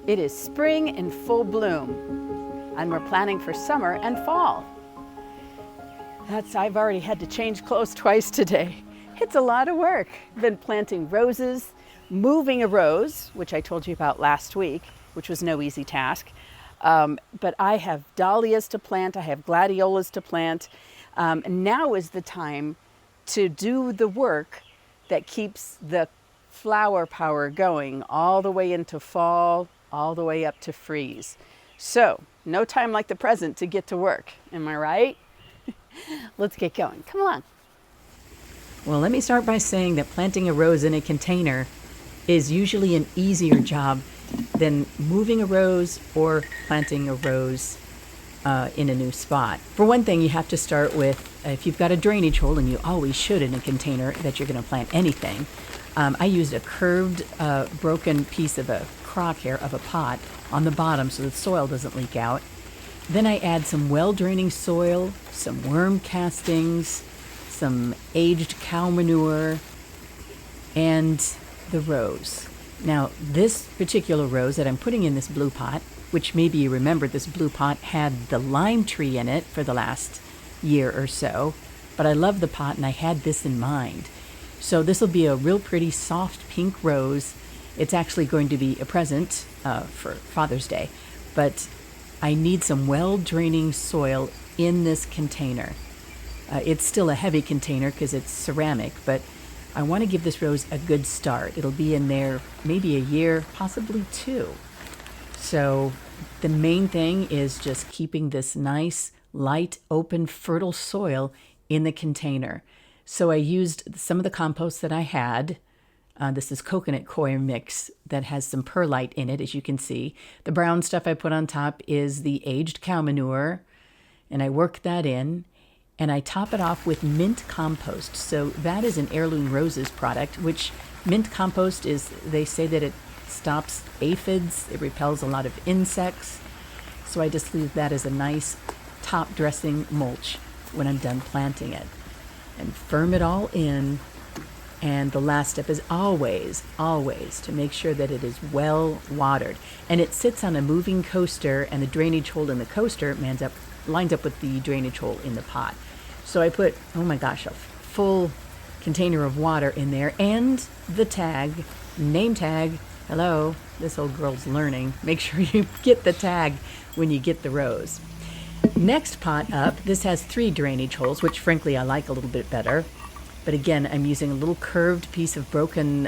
It is spring in full bloom, and we're planning for summer and fall. I've already had to change clothes twice today. It's a lot of work. Been planting roses, moving a rose, which I told you about last week, which was no easy task. But I have dahlias to plant, I have gladiolas to plant. And now is the time to do the work that keeps the flower power going all the way into fall, all the way up to freeze. So, no time like the present to get to work. Am I right? Let's get going. Come on. Well, let me start by saying that planting a rose in a container is usually an easier job than moving a rose or planting a rose in a new spot. For one thing, you have to start with, if you've got a drainage hole, and you always should in a container that you're going to plant anything, I used a curved, broken piece of a crock here of a pot on the bottom so the soil doesn't leak out. Then I add some well-draining soil, some worm castings, some aged cow manure, and the rose. Now, this particular rose that I'm putting in this blue pot, which maybe you remember this blue pot had the lime tree in it for the last year or so, but I love the pot and I had this in mind. So this will be a real pretty soft pink rose. It's actually going to be a present for Father's Day, but I need some well-draining soil in this container. It's still a heavy container because it's ceramic, but I want to give this rose a good start. It'll be in there maybe a year, possibly two. So the main thing is just keeping this nice, light, open, fertile soil in the container. So I used some of the compost that I had. This is coconut coir mix that has some perlite in it, as you can see. The brown stuff I put on top is the aged cow manure, and I work that in. And I top it off with mint compost. So that is an Heirloom Roses product, which mint compost is, they say that it stops aphids, it repels a lot of insects. So I just leave that as a nice top dressing mulch when I'm done planting it. And firm it all in. And the last step is always to make sure that it is well watered. And it sits on a moving coaster, and the drainage hole in the coaster lines up with the drainage hole in the pot. So I put, oh my gosh, a full container of water in there, and the tag, name tag. Hello, this old girl's learning. Make sure you get the tag when you get the rose. Next pot up, this has 3 drainage holes, which frankly I like a little bit better. But again, I'm using a little curved piece of broken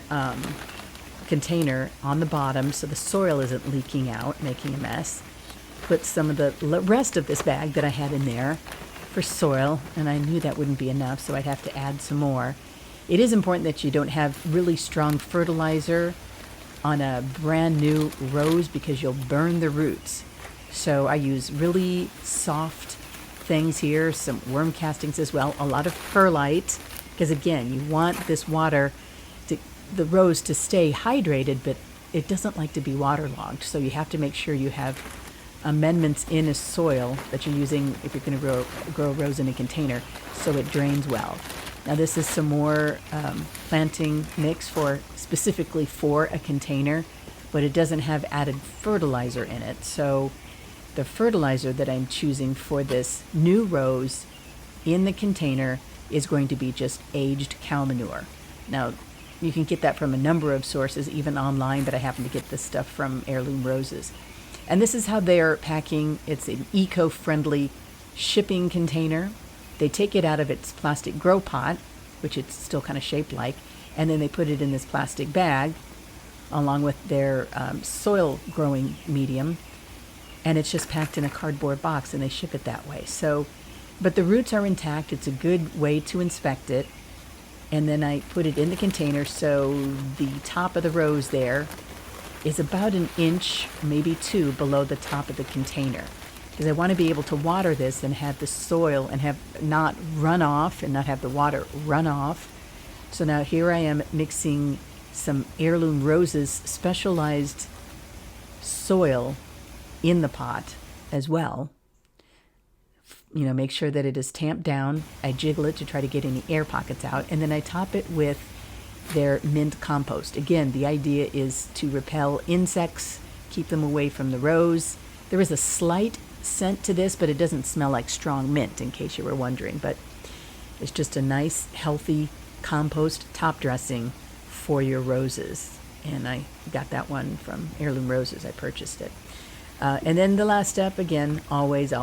container on the bottom so the soil isn't leaking out, making a mess. Put some of the rest of this bag that I had in there for soil, and I knew that wouldn't be enough, so I'd have to add some more. It is important that you don't have really strong fertilizer on a brand new rose because you'll burn the roots. So I use really soft things here, some worm castings as well, a lot of perlite, because again, you want this water, the rose to stay hydrated, but it doesn't like to be waterlogged, so you have to make sure you have amendments in a soil that you're using if you're going to grow a rose in a container so it drains well. Now this is some more planting mix specifically for a container, but it doesn't have added fertilizer in it. So the fertilizer that I'm choosing for this new rose in the container is going to be just aged cow manure. Now you can get that from a number of sources, even online, but I happen to get this stuff from Heirloom Roses. And this is how they're packing. It's an eco-friendly shipping container. They take it out of its plastic grow pot, which it's still kind of shaped like, and then they put it in this plastic bag along with their soil growing medium, and it's just packed in a cardboard box, and they ship it that way. So, but the roots are intact. It's a good way to inspect it. And then I put it in the container, so the top of the rose there is about 1 inch, maybe 2, below the top of the container. Because I want to be able to water this and have the soil and have not run off and not have the water run off. So now here I am mixing some Heirloom Roses specialized soil in the pot as well. You know, make sure that it is tamped down. I jiggle it to try to get any air pockets out, and then I top it with their mint compost. Again, the idea is to repel insects, keep them away from the rose. There is a slight scent to this, but it doesn't smell like strong mint, in case you were wondering. But it's just a nice, healthy compost top dressing for your roses. And I got that one from Heirloom Roses. I purchased it. And then the last step, again, always,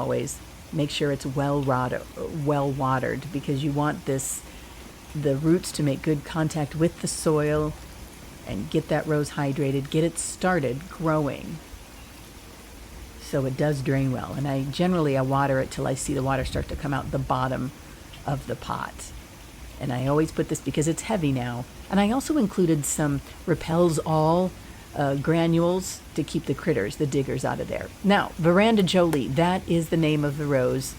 make sure it's well watered, because you want the roots to make good contact with the soil and get that rose hydrated, get it started growing so it does drain well. And I water it till I see the water start to come out the bottom of the pot. And I always put this because it's heavy now. And I also included some Repels All granules to keep the critters, the diggers, out of there. Now, Veranda Jolie, that is the name of the rose.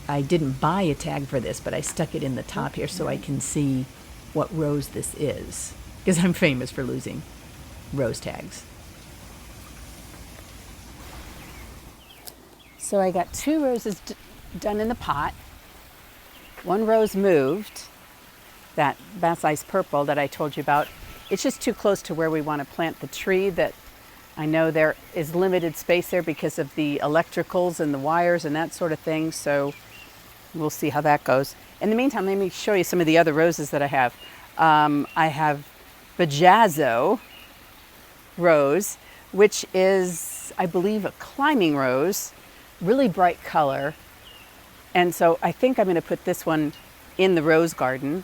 I didn't buy a tag for this, but I stuck it in the top here so I can see what rose this is, because I'm famous for losing rose tags. So I got 2 roses done in the pot. 1 rose moved, that Bass Ice Purple that I told you about. It's just too close to where we want to plant the tree, that I know there is limited space there because of the electricals and the wires and that sort of thing. So we'll see how that goes. In the meantime, let me show you some of the other roses that I have. I have Bajazzo rose, which is, I believe, a climbing rose, really bright color. And so I think I'm going to put this one in the rose garden.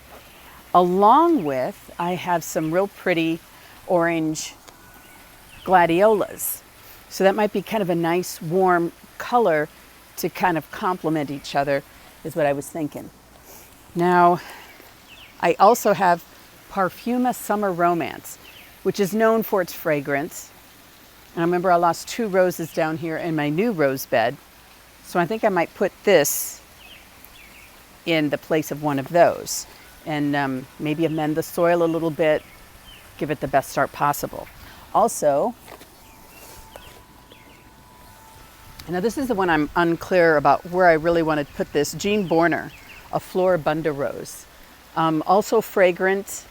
Along with, I have some real pretty orange gladiolas. So that might be kind of a nice warm color to kind of complement each other, is what I was thinking. Now, I also have Parfuma Summer Romance, which is known for its fragrance. And I remember I lost 2 roses down here in my new rose bed. So I think I might put this in the place of one of those, and maybe amend the soil a little bit, give it the best start possible. Also, now this is the one I'm unclear about where I really want to put this, Jean Borner, a Floribunda rose. Also fragrant,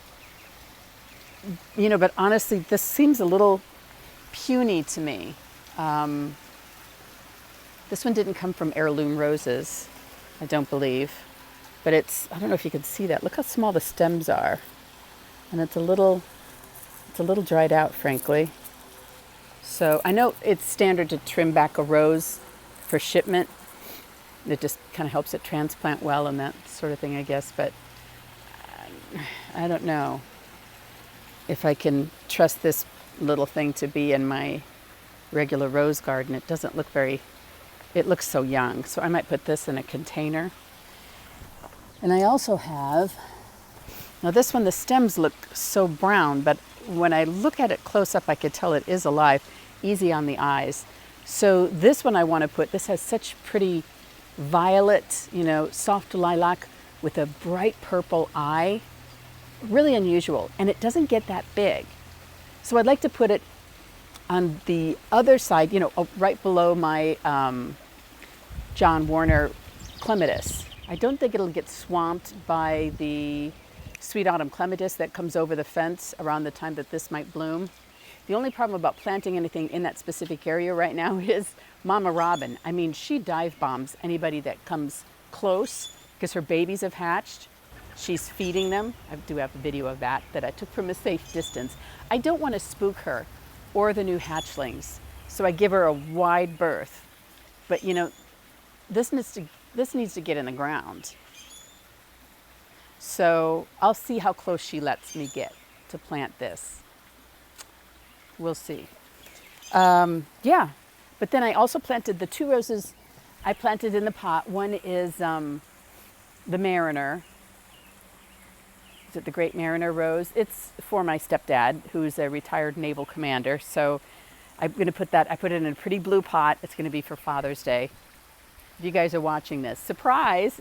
but honestly, this seems a little puny to me. This one didn't come from Heirloom Roses, I don't believe. But I don't know if you can see that. Look how small the stems are. And it's a little dried out, frankly. So I know it's standard to trim back a rose for shipment. It just kind of helps it transplant well and that sort of thing, I guess. But I don't know if I can trust this little thing to be in my regular rose garden. It doesn't look it looks so young. So I might put this in a container. And I also have, now this one, the stems look so brown, but when I look at it close up, I could tell it is alive, easy on the eyes. So this one I want to put, this has such pretty violet, soft lilac with a bright purple eye, really unusual. And it doesn't get that big. So I'd like to put it on the other side, right below my John Warner clematis. I don't think it'll get swamped by the sweet autumn clematis that comes over the fence around the time that this might bloom. The only problem about planting anything in that specific area right now is Mama Robin. I mean, she dive bombs anybody that comes close because her babies have hatched. She's feeding them. I do have a video of that I took from a safe distance. I don't want to spook her or the new hatchlings, so I give her a wide berth. But this needs to get in the ground. So I'll see how close she lets me get to plant this. We'll see. Yeah, but then I also planted the 2 roses I planted in the pot. One is the Mariner. Is it the Great Mariner Rose? It's for my stepdad, who's a retired naval commander. So I'm going to put that, I put it in a pretty blue pot. It's going to be for Father's Day. If you guys are watching this, surprise.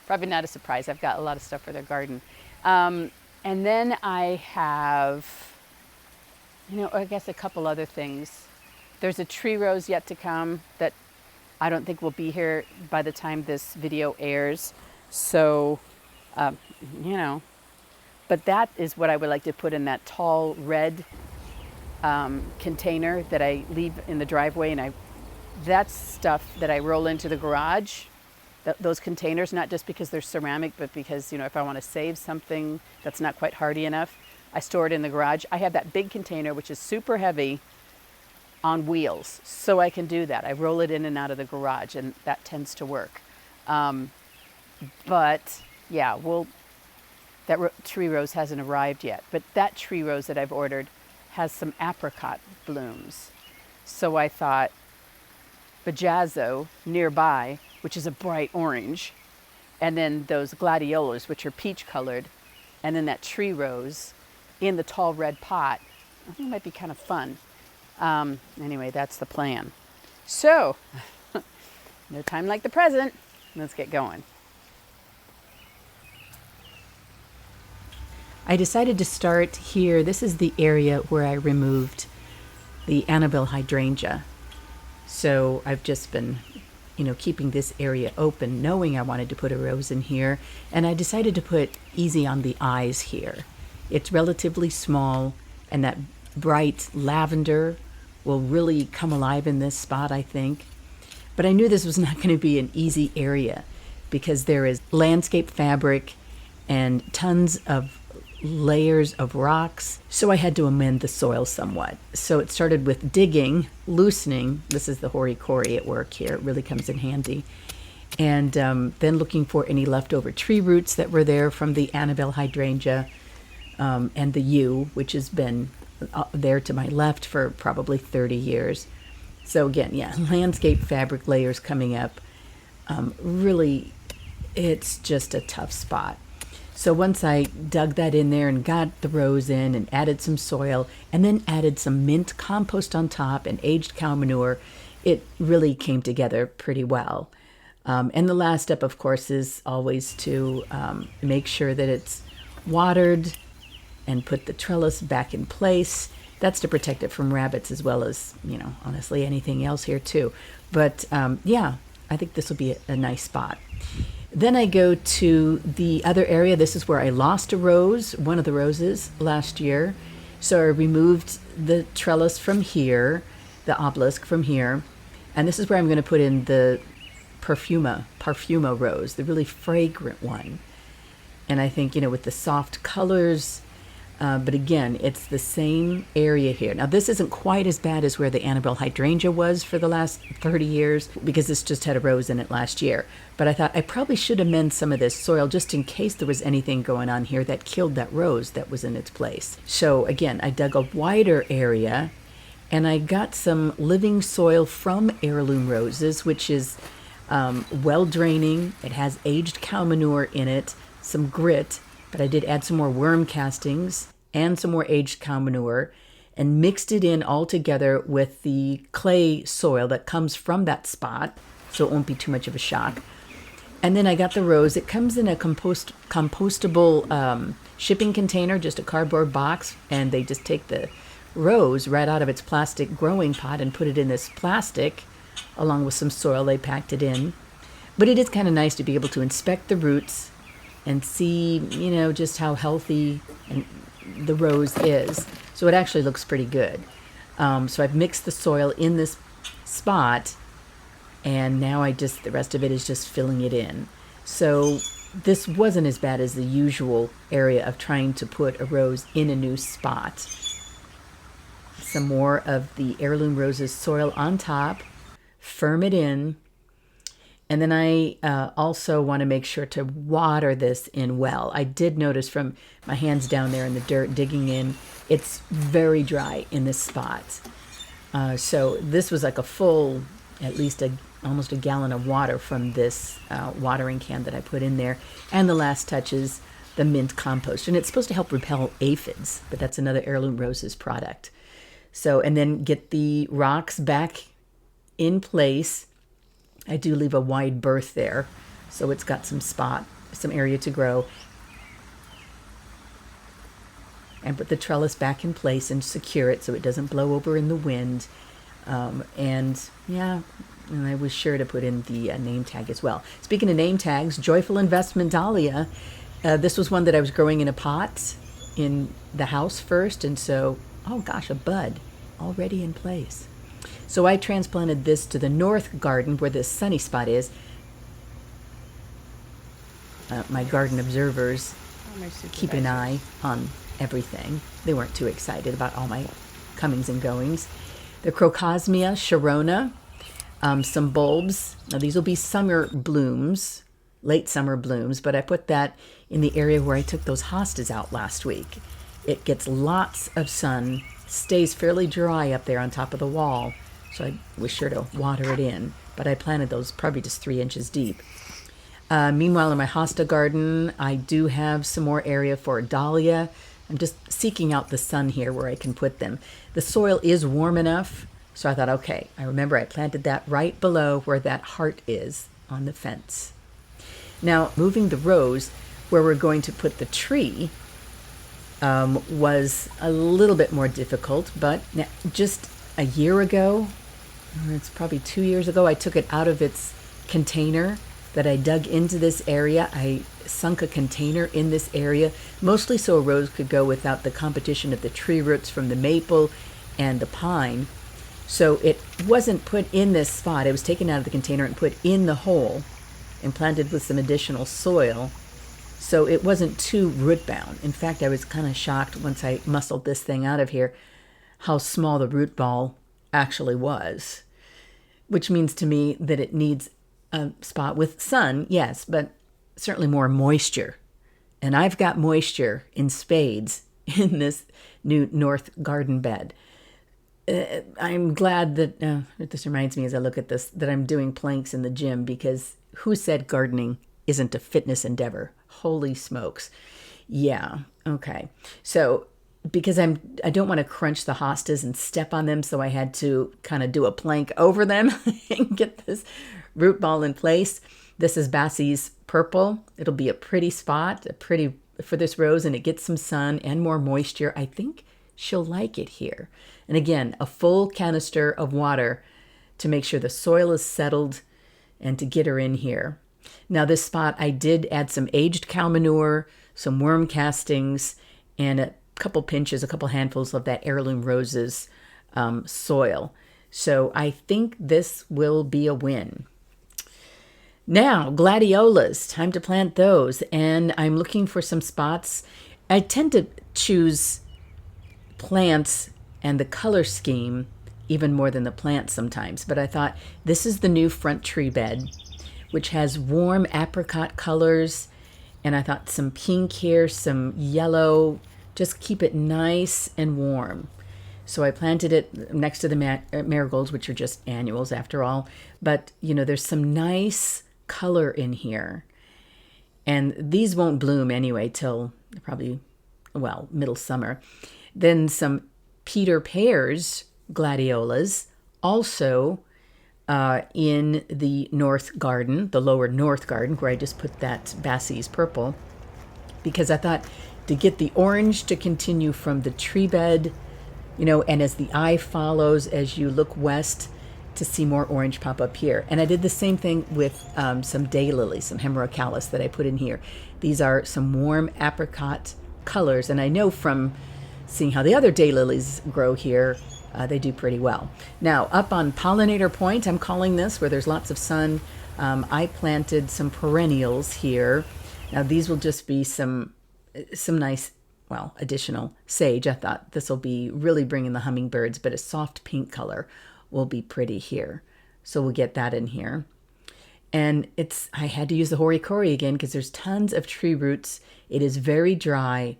Probably not a surprise. I've got a lot of stuff for their garden. And then I have, I guess a couple other things. There's a tree rose yet to come that I don't think will be here by the time this video airs. So, but that is what I would like to put in that tall red container that I leave in the driveway, and that's stuff that I roll into the garage. Those containers, not just because they're ceramic, but because, if I want to save something that's not quite hardy enough, I store it in the garage. I have that big container, which is super heavy, on wheels, so I can do that. I roll it in and out of the garage, and that tends to work. But yeah, tree rose hasn't arrived yet, but that tree rose that I've ordered has some apricot blooms. So I thought Bajazzo nearby, which is a bright orange, and then those gladiolas, which are peach colored, and then that tree rose in the tall red pot. I think it might be kind of fun. Anyway, that's the plan. So, no time like the present. Let's get going. I decided to start here. This is the area where I removed the Annabelle hydrangea. So I've just been, keeping this area open, knowing I wanted to put a rose in here. And I decided to put Easy on the Eyes here. It's relatively small, and that bright lavender will really come alive in this spot, I think. But I knew this was not going to be an easy area because there is landscape fabric and tons of layers of rocks. So I had to amend the soil somewhat. So it started with digging, loosening. This is the hori-kori at work here. It really comes in handy. And then looking for any leftover tree roots that were there from the Annabelle hydrangea and the yew, which has been there to my left for probably 30 years. So again, landscape fabric layers coming up. Really, it's just a tough spot. So once I dug that in there and got the rose in and added some soil and then added some mint compost on top and aged cow manure, it really came together pretty well. And the last step, of course, is always to make sure that it's watered and put the trellis back in place. That's to protect it from rabbits as well as, honestly, anything else here too. But I think this will be a nice spot. Then I go to the other area. This is where I lost a rose, one of the roses last year. So I removed the trellis from here, the obelisk from here. And this is where I'm going to put in the Parfuma rose, the really fragrant one. And I think, with the soft colors, but again, it's the same area here. Now, this isn't quite as bad as where the Annabelle hydrangea was for the last 30 years because this just had a rose in it last year. But I thought I probably should amend some of this soil just in case there was anything going on here that killed that rose that was in its place. So again, I dug a wider area and I got some living soil from Heirloom Roses, which is well draining. It has aged cow manure in it, some grit, but I did add some more worm castings and some more aged cow manure and mixed it in all together with the clay soil that comes from that spot, so it won't be too much of a shock. And then I got the rose. It comes in a compostable shipping container, just a cardboard box, and they just take the rose right out of its plastic growing pot and put it in this plastic along with some soil. They packed it in. But it is kind of nice to be able to inspect the roots and see, just how healthy the rose is. So it actually looks pretty good. So I've mixed the soil in this spot, and now the rest of it is just filling it in. So this wasn't as bad as the usual area of trying to put a rose in a new spot. Some more of the Heirloom Roses soil on top, firm it in. And then I also want to make sure to water this in well. I did notice from my hands down there in the dirt digging in, it's very dry in this spot. So this was like a full, at least almost a gallon of water from this watering can that I put in there. And the last touch is the mint compost. And it's supposed to help repel aphids, but that's another Heirloom Roses product. So, and then get the rocks back in place. I do leave a wide berth there, so it's got some area to grow. And put the trellis back in place and secure it so it doesn't blow over in the wind. And I was sure to put in the name tag as well. Speaking of name tags, Joyful Investment Dahlia. This was one that I was growing in a pot in the house first, and so, oh gosh, a bud. already in place. So I transplanted this to the north garden where this sunny spot is. My garden observers keep an eye on everything. They weren't too excited about all my comings and goings. The Crocosmia Sharona, some bulbs. Now these will be summer blooms, late summer blooms, but I put that in the area where I took those hostas out last week. It gets lots of sun, stays fairly dry up there on top of the wall, so I was sure to water it in, but I planted those probably just 3 inches deep. Meanwhile, in my hosta garden, I do have some more area for dahlia. I'm just seeking out the sun here where I can put them. The soil is warm enough, so I thought, okay, I remember I planted that right below where that heart is on the fence. Now, moving the rows where we're going to put the tree was a little bit more difficult, but just a year ago, or it's probably 2 years ago, I took it out of its container that I dug into this area. I sunk a container in this area, mostly so a rose could go without the competition of the tree roots from the maple and the pine. So it wasn't put in this spot. It was taken out of the container and put in the hole and planted with some additional soil. So it wasn't too root bound. In fact, I was kind of shocked once I muscled this thing out of here how small the root ball actually was, which means to me that it needs a spot with sun, yes, but certainly more moisture. And I've got moisture in spades in this new north garden bed. I'm glad that, this reminds me as I look at this, that I'm doing planks in the gym, because who said gardening isn't a fitness endeavor? Holy smokes. Yeah, okay. So because I don't want to crunch the hostas and step on them, so I had to kind of do a plank over them and get this root ball in place. This is Bassie's purple. It'll be a pretty spot, for this rose, and it gets some sun and more moisture. I think she'll like it here. And again, a full canister of water to make sure the soil is settled and to get her in here. Now this spot, I did add some aged cow manure, some worm castings, and a couple handfuls of that heirloom roses soil. So I think this will be a win. Now, gladiolas, time to plant those. And I'm looking for some spots. I tend to choose plants and the color scheme even more than the plants sometimes. But I thought this is the new front tree bed, which has warm apricot colors. And I thought some pink here, some yellow, just keep it nice and warm. So I planted it next to the marigolds, which are just annuals after all. But, there's some nice color in here. And these won't bloom anyway till probably, middle summer. Then some Peter Pears gladiolas, also in the north garden, the lower north garden, where I just put that Bassie's purple, because I thought to get the orange to continue from the tree bed, and as the eye follows, as you look west, to see more orange pop up here. And I did the same thing with some daylilies, some hemerocallis that I put in here. These are some warm apricot colors, and I know from seeing how the other daylilies grow here, they do pretty well. Now, up on Pollinator Point, I'm calling this, where there's lots of sun, I planted some perennials here. Now, these will just be some nice, additional sage. I thought this will be really bringing the hummingbirds, but a soft pink color will be pretty here. So we'll get that in here. And I had to use the hori-kori again because there's tons of tree roots. It is very dry,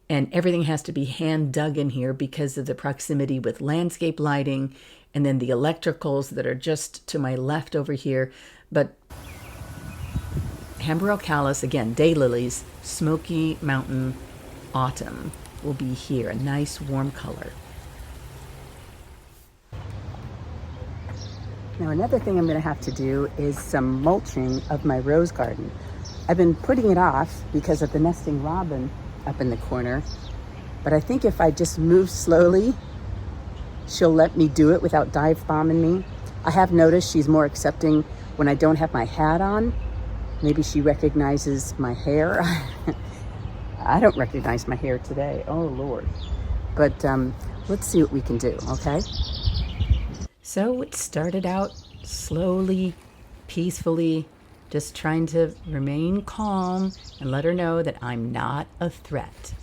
and everything has to be hand dug in here because of the proximity with landscape lighting and then the electricals that are just to my left over here. But hemerocallis, again, daylilies, Smoky Mountain Autumn will be here, a nice warm color. Now another thing I'm going to have to do is some mulching of my rose garden. I've been putting it off because of the nesting robin up in the corner, but I think if I just move slowly, she'll let me do it without dive bombing me. I have noticed she's more accepting when I don't have my hat on. Maybe she recognizes my hair. I don't recognize my hair today. Oh Lord. But Let's see what we can do, okay? So it started out slowly, peacefully, just trying to remain calm and let her know that I'm not a threat.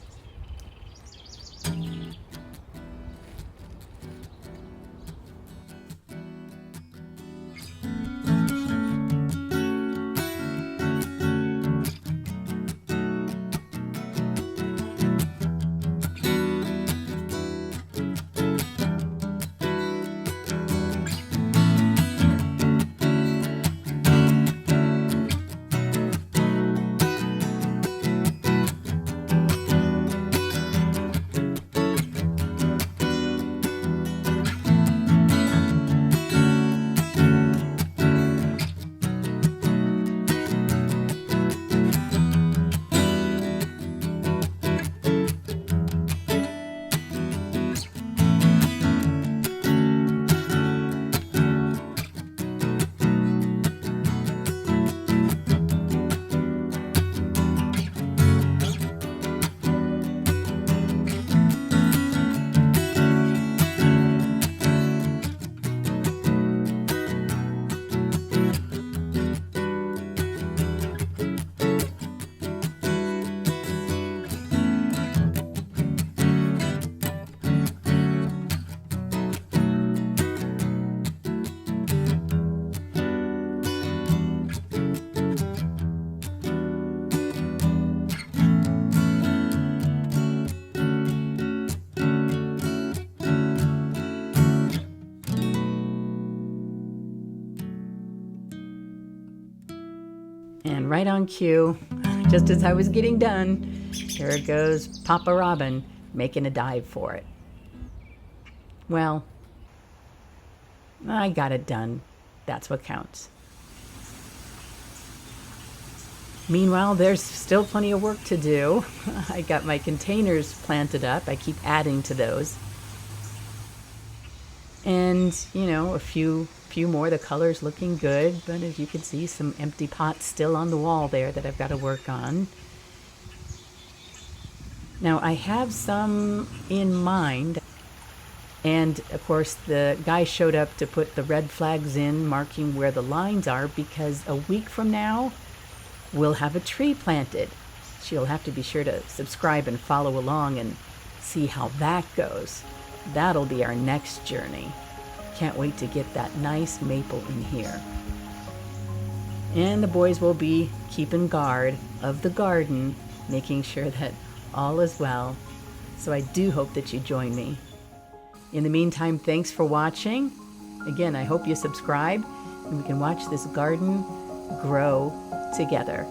And right on cue, just as I was getting done, here it goes Papa Robin making a dive for it. Well, I got it done. That's what counts. Meanwhile, there's still plenty of work to do. I got my containers planted up. I keep adding to those. And, a few more. The color's looking good, but as you can see, some empty pots still on the wall there that I've got to work on. Now, I have some in mind. And, of course, the guy showed up to put the red flags in, marking where the lines are, because a week from now, we'll have a tree planted. So you'll have to be sure to subscribe and follow along and see how that goes. That'll be our next journey. Can't wait to get that nice maple in here. And the boys will be keeping guard of the garden, making sure that all is well. So I do hope that you join me. In the meantime, thanks for watching. Again, I hope you subscribe and we can watch this garden grow together.